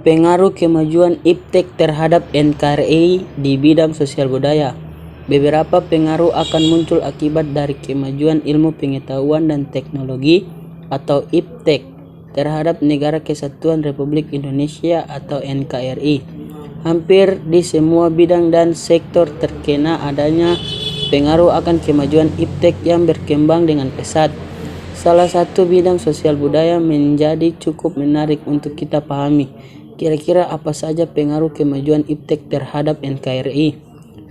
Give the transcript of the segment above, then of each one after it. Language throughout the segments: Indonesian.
Pengaruh kemajuan iptek terhadap NKRI di bidang sosial budaya. Beberapa pengaruh akan muncul akibat dari kemajuan ilmu pengetahuan dan teknologi atau iptek terhadap Negara Kesatuan Republik Indonesia atau NKRI. Hampir di semua bidang dan sektor terkena adanya pengaruh akan kemajuan iptek yang berkembang dengan pesat. Salah satu bidang sosial budaya menjadi cukup menarik untuk kita pahami. Kira-kira apa saja pengaruh kemajuan iptek terhadap NKRI?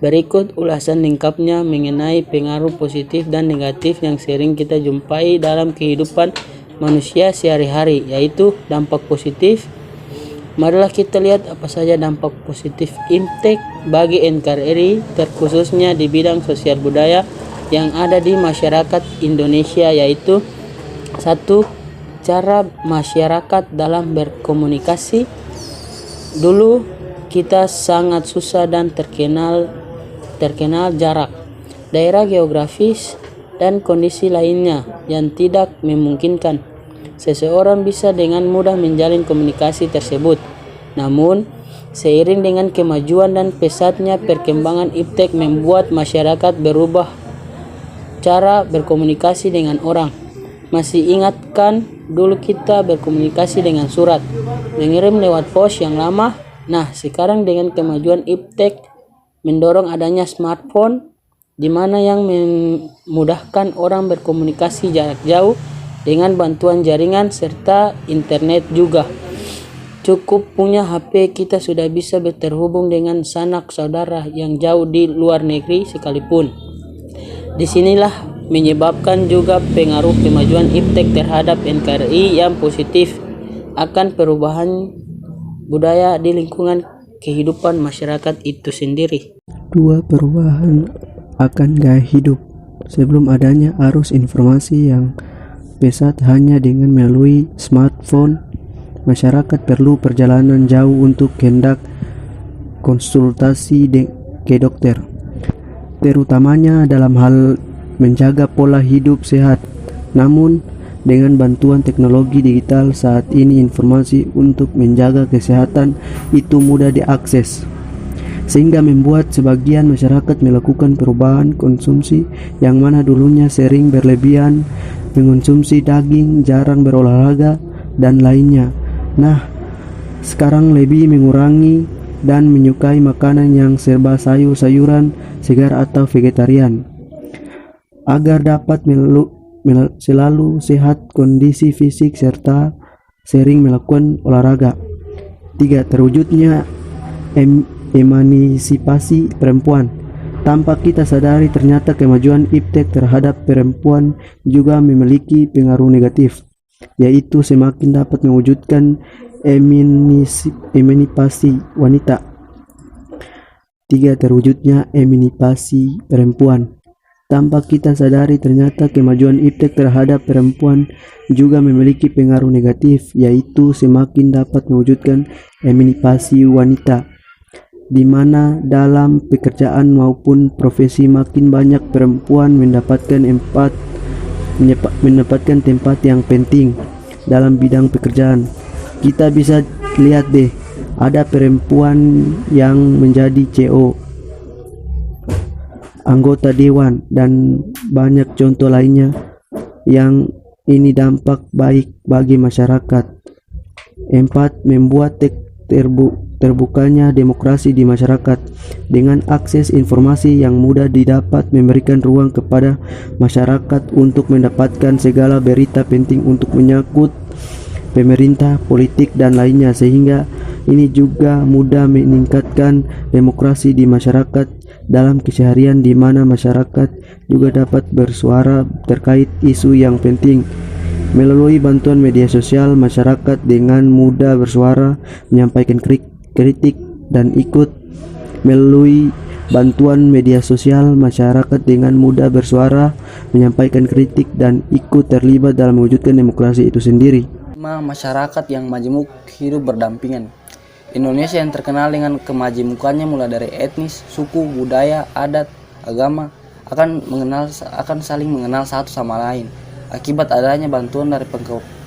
Berikut ulasan lengkapnya mengenai pengaruh positif dan negatif yang sering kita jumpai dalam kehidupan manusia sehari-hari, yaitu dampak positif. Marilah kita lihat apa saja dampak positif iptek bagi NKRI, terkhususnya di bidang sosial budaya yang ada di masyarakat Indonesia, yaitu 1. Cara masyarakat dalam berkomunikasi. Dulu kita sangat susah dan terkenal jarak, daerah geografis, dan kondisi lainnya yang tidak memungkinkan seseorang bisa dengan mudah menjalin komunikasi tersebut. Namun, seiring dengan kemajuan dan pesatnya perkembangan iptek membuat masyarakat berubah cara berkomunikasi dengan orang. Masih ingatkan dulu kita berkomunikasi dengan surat, mengirim lewat pos yang lama? Nah, sekarang dengan kemajuan iptek mendorong adanya smartphone, di mana yang memudahkan orang berkomunikasi jarak jauh dengan bantuan jaringan serta internet juga. Cukup punya HP, kita sudah bisa terhubung dengan sanak saudara yang jauh di luar negeri sekalipun. Disinilah menyebabkan juga pengaruh kemajuan iptek terhadap NKRI yang positif akan perubahan budaya di lingkungan kehidupan masyarakat itu sendiri. 2. Perubahan akan gaya hidup. Sebelum adanya arus informasi yang pesat hanya dengan melalui smartphone, masyarakat perlu perjalanan jauh untuk hendak konsultasi ke dokter, terutamanya dalam hal menjaga pola hidup sehat. Namun, dengan bantuan teknologi digital saat ini informasi untuk menjaga kesehatan itu mudah diakses, sehingga membuat sebagian masyarakat melakukan perubahan konsumsi yang mana dulunya sering berlebihan mengonsumsi daging, jarang berolahraga, dan lainnya. Nah, sekarang lebih mengurangi dan menyukai makanan yang serba sayur-sayuran, segar atau vegetarian, agar dapat selalu sehat kondisi fisik serta sering melakukan olahraga. 3. Terwujudnya emansipasi perempuan. Tanpa kita sadari ternyata kemajuan iptek terhadap perempuan juga memiliki pengaruh negatif, yaitu semakin dapat mewujudkan emansipasi wanita. 3. Terwujudnya emansipasi perempuan. Tanpa kita sadari ternyata kemajuan iptek terhadap perempuan juga memiliki pengaruh negatif, yaitu semakin dapat mewujudkan emansipasi wanita, di mana dalam pekerjaan maupun profesi makin banyak perempuan mendapatkan tempat yang penting dalam bidang pekerjaan. Kita bisa lihat deh, ada perempuan yang menjadi CEO, anggota dewan, dan banyak contoh lainnya yang ini dampak baik bagi masyarakat. 4. Membuat terbukanya demokrasi di masyarakat. Dengan akses informasi yang mudah didapat memberikan ruang kepada masyarakat untuk mendapatkan segala berita penting untuk menyangkut pemerintah, politik, dan lainnya, sehingga ini juga mudah meningkatkan demokrasi di masyarakat dalam keseharian, di mana masyarakat juga dapat bersuara terkait isu yang penting. Melalui bantuan media sosial, masyarakat dengan mudah bersuara, menyampaikan kritik, dan ikut. Melalui bantuan media sosial, masyarakat dengan mudah bersuara, menyampaikan kritik, dan ikut terlibat dalam mewujudkan demokrasi itu sendiri. Masyarakat yang majemuk hidup berdampingan. Indonesia yang terkenal dengan kemajemukannya mulai dari etnis, suku, budaya, adat, agama akan saling mengenal satu sama lain. Akibat adanya bantuan dari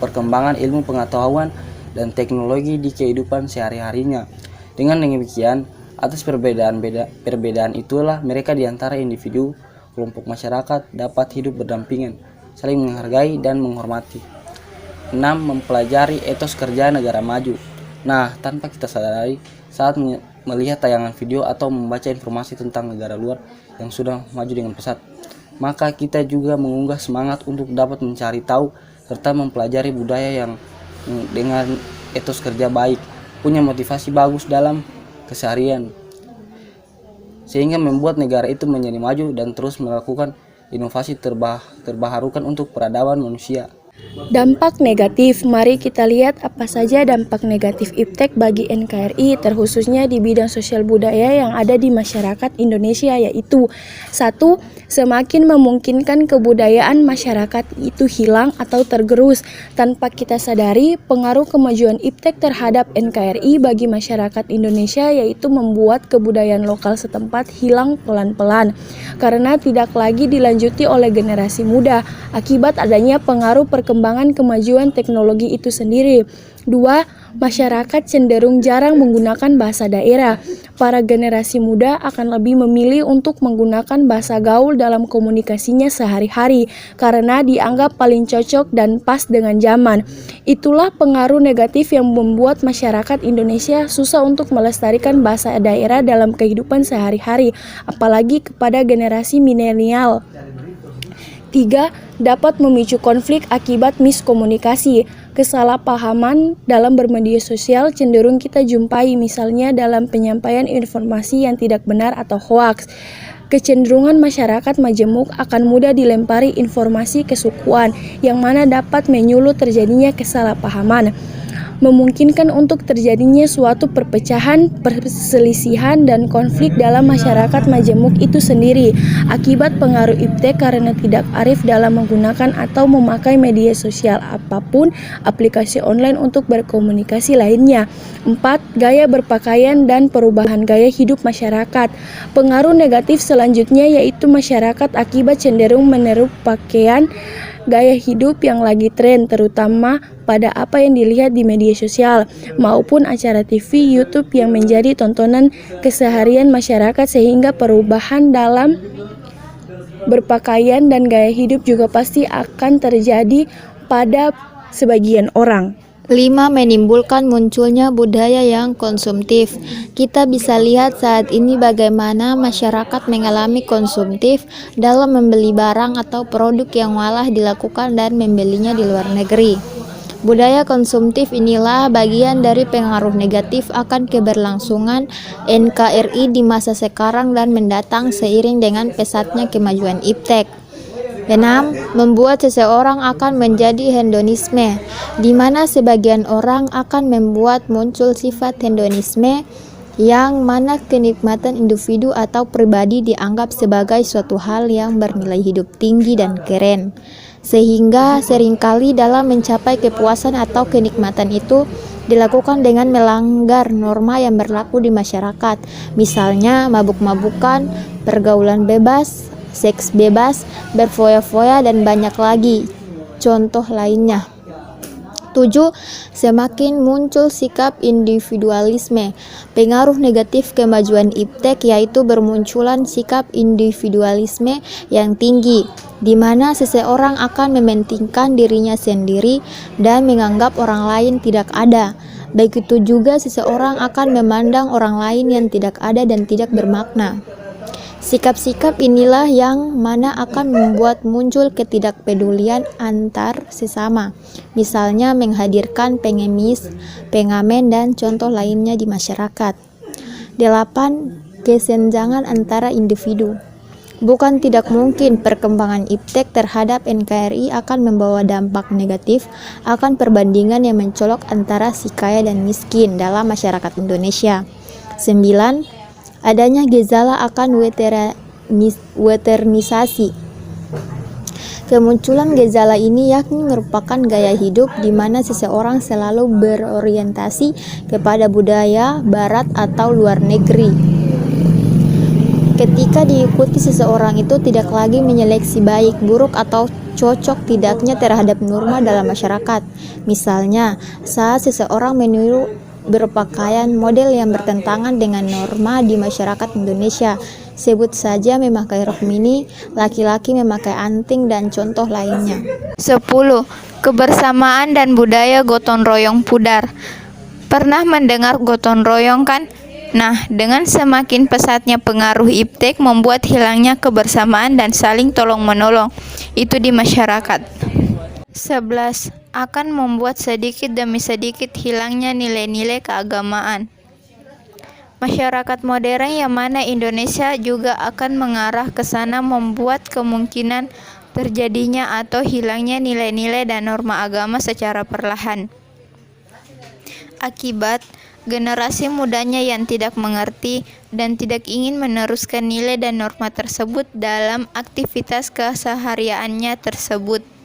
perkembangan ilmu pengetahuan dan teknologi di kehidupan sehari-harinya. Dengan demikian, atas perbedaan itulah mereka di antara individu kelompok masyarakat dapat hidup berdampingan, saling menghargai dan menghormati. 6. Mempelajari etos kerja negara maju. Nah, tanpa kita sadari, saat melihat tayangan video atau membaca informasi tentang negara luar yang sudah maju dengan pesat, maka kita juga mengunggah semangat untuk dapat mencari tahu serta mempelajari budaya yang dengan etos kerja baik, punya motivasi bagus dalam keseharian, sehingga membuat negara itu menjadi maju dan terus melakukan inovasi terbaharukan untuk peradaban manusia. Dampak negatif, mari kita lihat apa saja dampak negatif IPTEK bagi NKRI, terkhususnya di bidang sosial budaya yang ada di masyarakat Indonesia, yaitu 1. Semakin memungkinkan kebudayaan masyarakat itu hilang atau tergerus. Tanpa kita sadari, pengaruh kemajuan IPTEK terhadap NKRI bagi masyarakat Indonesia yaitu membuat kebudayaan lokal setempat hilang pelan-pelan, karena tidak lagi dilanjuti oleh generasi muda, akibat adanya pengaruh perkembangan kemajuan teknologi itu sendiri. 2. Masyarakat cenderung jarang menggunakan bahasa daerah. Para generasi muda akan lebih memilih untuk menggunakan bahasa gaul dalam komunikasinya sehari-hari karena dianggap paling cocok dan pas dengan zaman. Itulah pengaruh negatif yang membuat masyarakat Indonesia susah untuk melestarikan bahasa daerah dalam kehidupan sehari-hari, apalagi kepada generasi milenial. 3. Dapat memicu konflik akibat miskomunikasi. Kesalahpahaman dalam bermedia sosial cenderung kita jumpai, misalnya dalam penyampaian informasi yang tidak benar atau hoaks. Kecenderungan masyarakat majemuk akan mudah dilempari informasi kesukuan yang mana dapat menyulut terjadinya kesalahpahaman, memungkinkan untuk terjadinya suatu perpecahan, perselisihan, dan konflik dalam masyarakat majemuk itu sendiri akibat pengaruh IPTEK karena tidak arif dalam menggunakan atau memakai media sosial apapun, aplikasi online untuk berkomunikasi lainnya. 4. Gaya berpakaian dan perubahan gaya hidup masyarakat. Pengaruh negatif selanjutnya yaitu masyarakat akibat cenderung meniru pakaian gaya hidup yang lagi tren, terutama pada apa yang dilihat di media sosial maupun acara TV, YouTube yang menjadi tontonan keseharian masyarakat, sehingga perubahan dalam berpakaian dan gaya hidup juga pasti akan terjadi pada sebagian orang. 5. Menimbulkan munculnya budaya yang konsumtif. Kita bisa lihat saat ini bagaimana masyarakat mengalami konsumtif dalam membeli barang atau produk yang malah dilakukan dan membelinya di luar negeri. Budaya konsumtif inilah bagian dari pengaruh negatif akan keberlangsungan NKRI di masa sekarang dan mendatang seiring dengan pesatnya kemajuan IPTEK. 6. Membuat seseorang akan menjadi hedonisme, di mana sebagian orang akan membuat muncul sifat hedonisme yang mana kenikmatan individu atau pribadi dianggap sebagai suatu hal yang bernilai hidup tinggi dan keren, sehingga seringkali dalam mencapai kepuasan atau kenikmatan itu dilakukan dengan melanggar norma yang berlaku di masyarakat, misalnya mabuk-mabukan, pergaulan bebas, seks bebas, berfoya-foya, dan banyak lagi contoh lainnya. 7. Semakin muncul sikap individualisme. Pengaruh negatif kemajuan IPTEK yaitu bermunculan sikap individualisme yang tinggi, di mana seseorang akan mementingkan dirinya sendiri dan menganggap orang lain tidak ada. Begitu juga seseorang akan memandang orang lain yang tidak ada dan tidak bermakna. Sikap-sikap inilah yang mana akan membuat muncul ketidakpedulian antar sesama, misalnya menghadirkan pengemis, pengamen, dan contoh lainnya di masyarakat. 8. Kesenjangan antara individu. Bukan tidak mungkin perkembangan IPTEK terhadap NKRI akan membawa dampak negatif akan perbandingan yang mencolok antara si kaya dan miskin dalam masyarakat Indonesia. 9. Adanya gejala akan weternisasi. Kemunculan gejala ini yakni merupakan gaya hidup di mana seseorang selalu berorientasi kepada budaya barat atau luar negeri. Ketika diikuti, seseorang itu tidak lagi menyeleksi baik, buruk, atau cocok tidaknya terhadap norma dalam masyarakat. Misalnya, saat seseorang meniru berpakaian model yang bertentangan dengan norma di masyarakat Indonesia, sebut saja memakai rok mini, laki-laki memakai anting, dan contoh lainnya. 10. Kebersamaan dan budaya gotong royong pudar. Pernah mendengar gotong royong kan? Nah, dengan semakin pesatnya pengaruh iptek membuat hilangnya kebersamaan dan saling tolong-menolong itu di masyarakat. 11. Akan membuat sedikit demi sedikit hilangnya nilai-nilai keagamaan. Masyarakat modern yang mana Indonesia juga akan mengarah ke sana membuat kemungkinan terjadinya atau hilangnya nilai-nilai dan norma agama secara perlahan. Akibat generasi mudanya yang tidak mengerti dan tidak ingin meneruskan nilai dan norma tersebut dalam aktivitas kesehariannya tersebut.